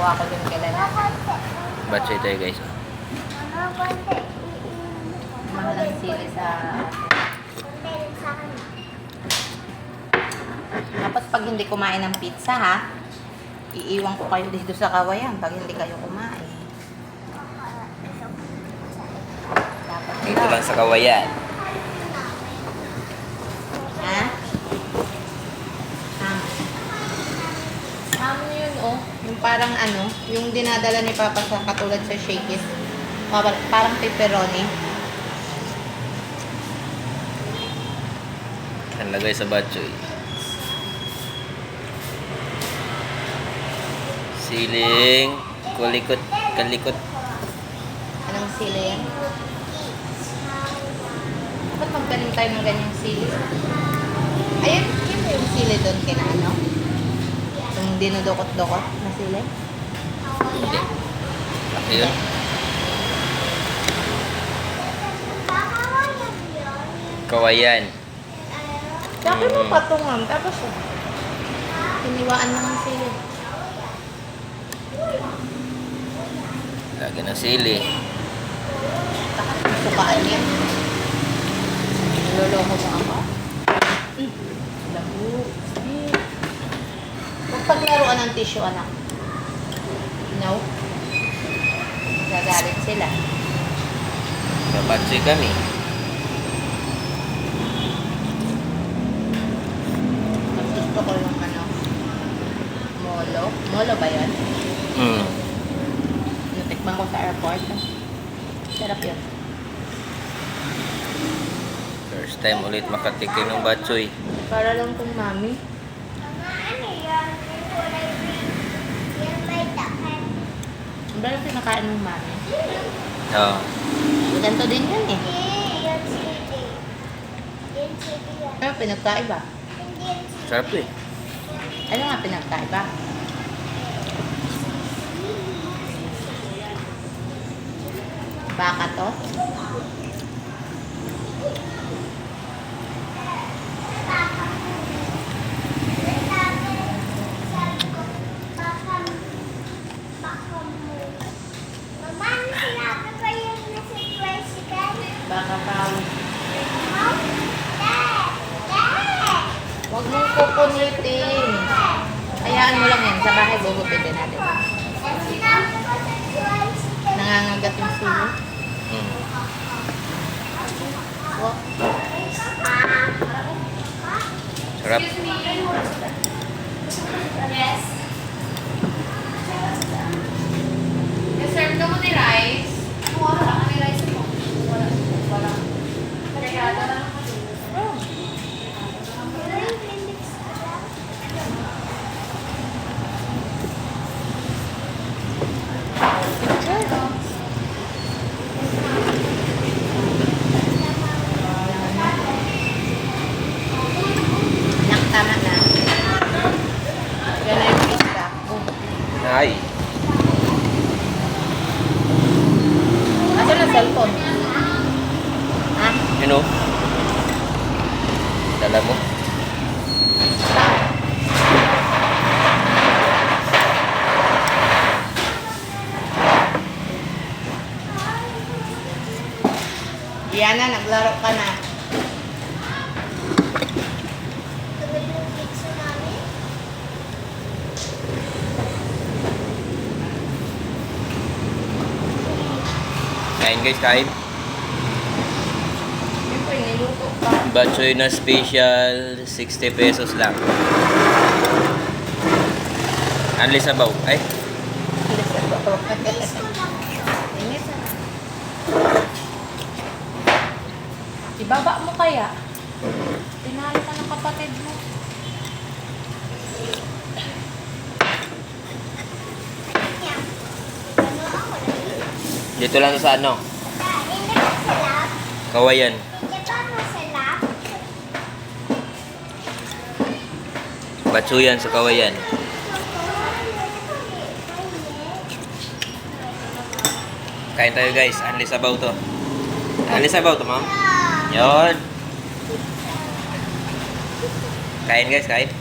Kuha ko dun kilala. Batchoy tayo guys. Mahal ang sili sa... Tapos pag hindi kumain ng pizza ha, iiwan ko kayo dito sa kawayan pag hindi kayo kumain. Dapat Dito lang sa kawayan. Ha? Yun oh. Yung parang ano, yung dinadala ni Papa sa katulad sa Shakey's. Parang pepperoni. Ang lagay sa batchoy. Siling kalikot. Anong sili yan? Ba't maggaling tayo ng ganyang sili? Ayun, yun ba yung sili doon kina ano? Yung dinudukot-dukot na sili? Hindi. Ayun. Kawayan. Sabi mo patungan, tapos hiniwaan mo ng sili. Lagyan ng sili. Sukaan yan. Niloloko mo ako? Labo. Huwag paglaruan ng tissue, anak. No? Gagalit sila. Batchoy kami. Mas gusto ko yung ano, molo. Molo ba yan? Natikman ko sa airport. Sarap yun. First time ulit makatikim ng batchoy. Para lang kung mami. Ang ba yung pinakain ng mami? Oo. Ganito din yun eh. Ano pinagkaiba? Sarap to eh. Ano nga pinagkaiba? Baka to? Baka tao. Huwag mong kupunitin. Hayaan mo lang yan. Sa bahay gugupitin natin. Nangangagat yung sili. Oh. Sarap. Yes. Serve ka mo ni rice. Wala ka ni rice mo. Wala. Kaya lang. Tama na. Yan na yung pizza. Ay. Asan na cellphone? Ha? You know? Dala mo? Yan na, naglaro ka na. Kain guys, kain. Siyempre, niluto pa. Batchoy na special, 60 pesos lang. Anli sabaw. Ay, Inis na. Ibaba mo kaya? Tinalo ka ng kapatid mo. dito lang sa ano? Kawayan. Batchoyan sa kawayan. Kain tayo guys. Anli sabaw to. Anli sabaw to, ma'am. Yun. Kain guys, kain.